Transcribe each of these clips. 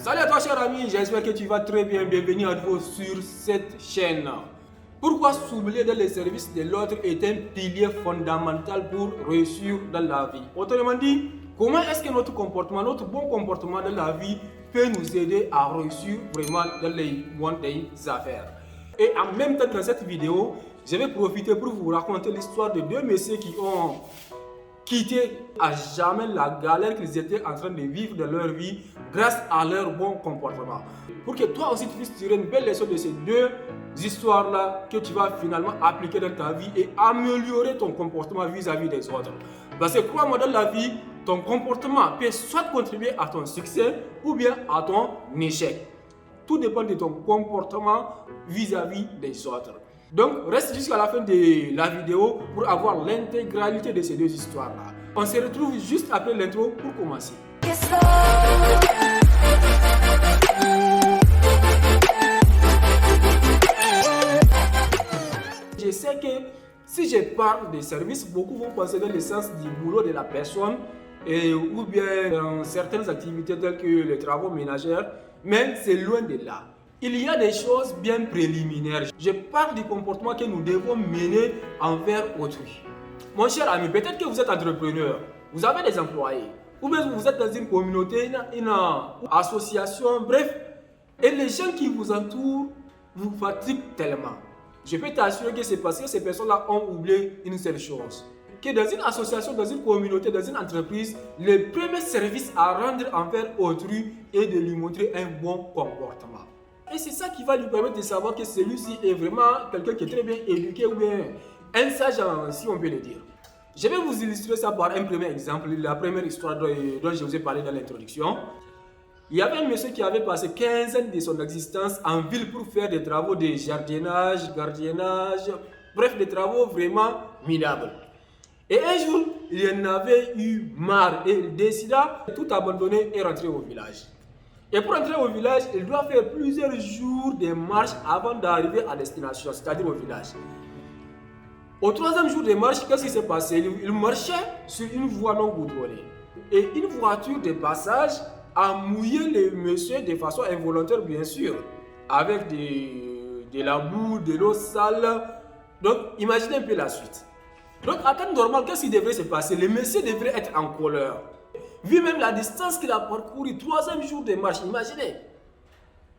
Salut à toi cher ami, j'espère que tu vas très bien. Bienvenue à nouveau sur cette chaîne. Pourquoi s'oublier dans les services de l'autre est un pilier fondamental pour réussir dans la vie. Autrement dit, comment est-ce que notre comportement, notre bon comportement dans la vie peut nous aider à réussir vraiment dans les mondes des affaires. Et en même temps dans cette vidéo, je vais profiter pour vous raconter l'histoire de deux messieurs qui ont quitté à jamais la galère qu'ils étaient en train de vivre dans leur vie grâce à leur bon comportement. Pour que toi aussi tu puisses tirer une belle leçon de ces deux histoires-là que tu vas finalement appliquer dans ta vie et améliorer ton comportement vis-à-vis des autres. Parce que crois-moi, dans la vie, ton comportement peut soit contribuer à ton succès ou bien à ton échec. Tout dépend de ton comportement vis-à-vis des autres. Donc, reste jusqu'à la fin de la vidéo pour avoir l'intégralité de ces deux histoires-là. On se retrouve juste après l'intro pour commencer. Je sais que si je parle de service, beaucoup vont penser dans le sens du boulot de la personne ou bien dans certaines activités telles que les travaux ménagers, mais c'est loin de là. Il y a des choses bien préliminaires. Je parle du comportement que nous devons mener envers autrui. Mon cher ami, peut-être que vous êtes entrepreneur, vous avez des employés, ou bien vous êtes dans une communauté, une association, bref, et les gens qui vous entourent vous fatiguent tellement. Je peux t'assurer que c'est parce que ces personnes-là ont oublié une seule chose. Que dans une association, dans une communauté, dans une entreprise, le premier service à rendre envers autrui est de lui montrer un bon comportement. Et c'est ça qui va lui permettre de savoir que celui-ci est vraiment quelqu'un qui est très bien éduqué ou bien un sage, si on peut le dire. Je vais vous illustrer ça par un premier exemple, la première histoire dont je vous ai parlé dans l'introduction. Il y avait un monsieur qui avait passé 15 ans de son existence en ville pour faire des travaux de jardinage, gardiennage, bref, des travaux vraiment minables. Et un jour, il en avait eu marre et il décida de tout abandonner et rentrer au village. Et pour entrer au village, il doit faire plusieurs jours de marche avant d'arriver à destination, c'est-à-dire au village. Au troisième jour de marche, qu'est-ce qui s'est passé? Il marchait sur une voie non goudronnée. Et une voiture de passage a mouillé le monsieur de façon involontaire, bien sûr, avec de la boue, de l'eau sale. Donc, imaginez un peu la suite. Donc, à temps normal, qu'est-ce qui devrait se passer? Le monsieur devrait être en colère. Vu même la distance qu'il a parcouru, 3e jour de marche, imaginez.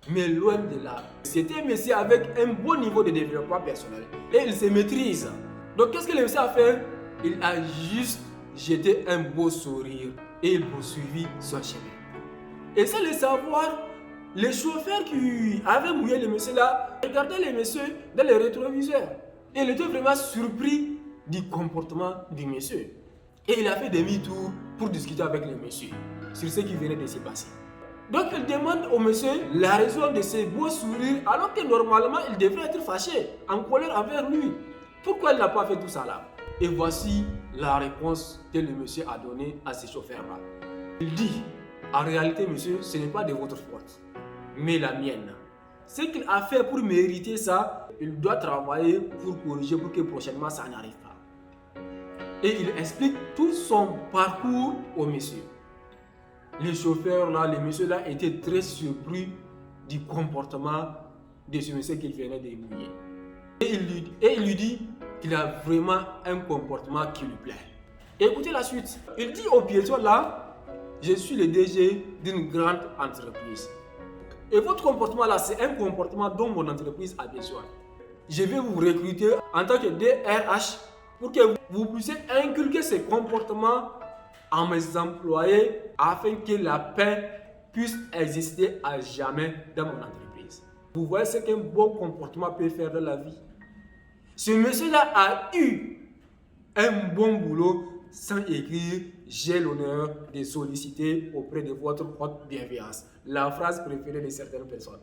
Mais loin de là, c'était un monsieur avec un bon niveau de développement personnel. Et il se maîtrise. Donc qu'est-ce que le monsieur a fait? Il a juste jeté un beau sourire et il poursuivit son chemin. Et sans le savoir, le chauffeur qui avait mouillé le monsieur là regardait le monsieur dans le rétroviseur. Et il était vraiment surpris du comportement du monsieur. Et il a fait demi-tour pour discuter avec le monsieur sur ce qui venait de se passer. Donc il demande au monsieur la raison de ce beau sourire alors que normalement il devrait être fâché, en colère envers lui. Pourquoi il n'a pas fait tout ça là? Et voici la réponse que le monsieur a donnée à ce chauffeur-là. Il dit, en réalité monsieur, ce n'est pas de votre faute, mais la mienne. Ce qu'il a fait pour mériter ça, il doit travailler pour corriger pour que prochainement ça n'arrive pas. Et il explique tout son parcours au monsieur. Le chauffeur là, le monsieur là était très surpris du comportement de ce monsieur qu'il venait de mouiller. Et il lui dit qu'il a vraiment un comportement qui lui plaît. Et écoutez la suite. Il dit au piéton là, je suis le DG d'une grande entreprise. Et votre comportement là, c'est un comportement dont mon entreprise a besoin. Je vais vous recruter en tant que DRH pour que vous puissiez inculquer ces comportements à mes employés afin que la paix puisse exister à jamais dans mon entreprise. Vous voyez ce qu'un bon comportement peut faire dans la vie? Ce monsieur-là a eu un bon boulot sans écrire « J'ai l'honneur de solliciter auprès de votre haute bienveillance ». La phrase préférée de certaines personnes.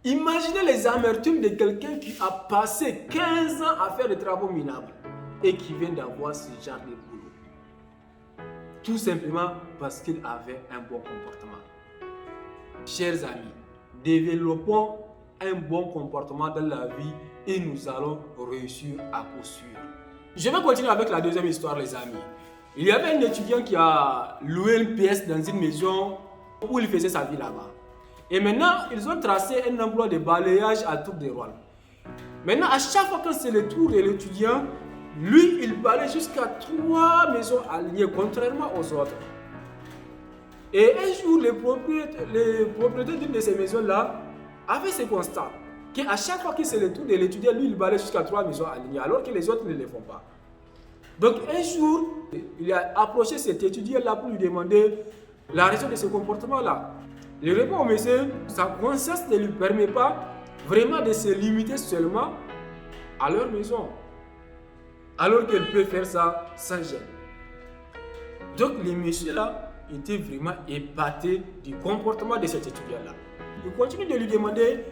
Imaginez les amertumes de quelqu'un qui a passé 15 ans à faire des travaux minables et qui vient d'avoir ce genre de boulot. Tout simplement parce qu'il avait un bon comportement. Chers amis, développons un bon comportement dans la vie et nous allons réussir à coup sûr. Je vais continuer avec la deuxième histoire, les amis. Il y avait un étudiant qui a loué une pièce dans une maison où il faisait sa vie là-bas. Et maintenant, ils ont tracé un emploi de balayage à Tour de Rwanda. Maintenant, à chaque fois que c'est le tour de l'étudiant, lui, il balaye jusqu'à 3 maisons alignées, contrairement aux autres. Et un jour, le propriétaire d'une de ces maisons-là a fait ce constat, qu'à chaque fois que c'est le tour de l'étudiant, lui, il balaye jusqu'à 3 maisons alignées, alors que les autres ne le font pas. Donc un jour, il a approché cet étudiant-là pour lui demander la raison de ce comportement-là. Il répond au monsieur, sa conscience ne lui permet pas vraiment de se limiter seulement à leur maison, alors qu'elle peut faire ça sans gêne. Donc le monsieur-là était vraiment épaté du comportement de cet étudiant-là. Il continue de lui demander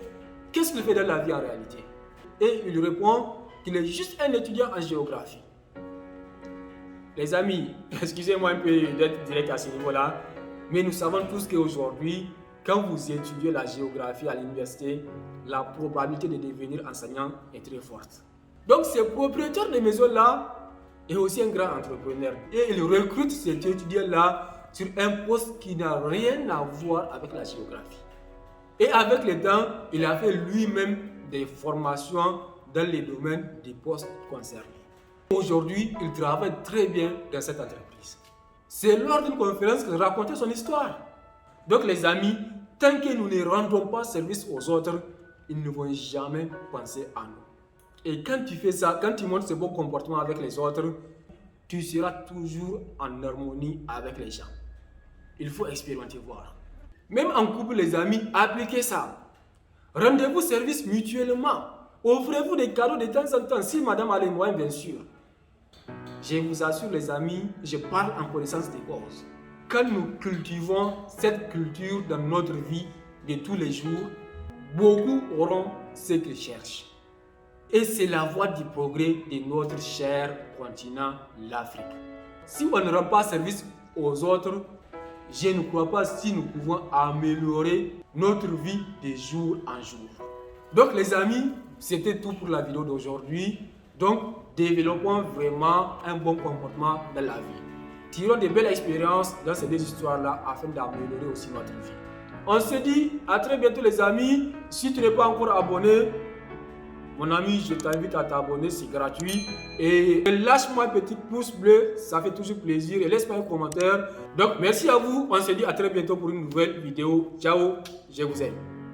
qu'est-ce qu'il fait dans la vie en réalité. Et il répond qu'il est juste un étudiant en géographie. Les amis, excusez-moi un peu d'être direct à ce niveau-là, mais nous savons tous qu'aujourd'hui, quand vous étudiez la géographie à l'université, la probabilité de devenir enseignant est très forte. Donc ce propriétaire de maison-là est aussi un grand entrepreneur. Et il recrute cet étudiant-là sur un poste qui n'a rien à voir avec la géographie. Et avec le temps, il a fait lui-même des formations dans les domaines des postes concernés. Aujourd'hui, il travaille très bien dans cette entreprise. C'est lors d'une conférence qu'il racontait son histoire. Donc les amis, tant que nous ne rendons pas service aux autres, ils ne vont jamais penser à nous. Et quand tu fais ça, quand tu montres ce bon comportement avec les autres, tu seras toujours en harmonie avec les gens. Il faut expérimenter, voir. Même en couple, les amis, appliquez ça. Rendez-vous service mutuellement. Offrez-vous des cadeaux de temps en temps, si madame a les moyens, bien sûr. Je vous assure, les amis, je parle en connaissance de cause. Quand nous cultivons cette culture dans notre vie de tous les jours, beaucoup auront ce qu'ils cherchent. Et c'est la voie du progrès de notre cher continent, l'Afrique. Si on ne rend pas service aux autres, je ne crois pas si nous pouvons améliorer notre vie de jour en jour. Donc les amis, c'était tout pour la vidéo d'aujourd'hui. Donc, développons vraiment un bon comportement dans la vie. Tirons de belles expériences dans ces deux histoires-là afin d'améliorer aussi notre vie. On se dit à très bientôt les amis. Si tu n'es pas encore abonné, mon ami, je t'invite à t'abonner, c'est gratuit. Et lâche-moi un petit pouce bleu, ça fait toujours plaisir. Et laisse-moi un commentaire. Donc, merci à vous. On se dit à très bientôt pour une nouvelle vidéo. Ciao, je vous aime.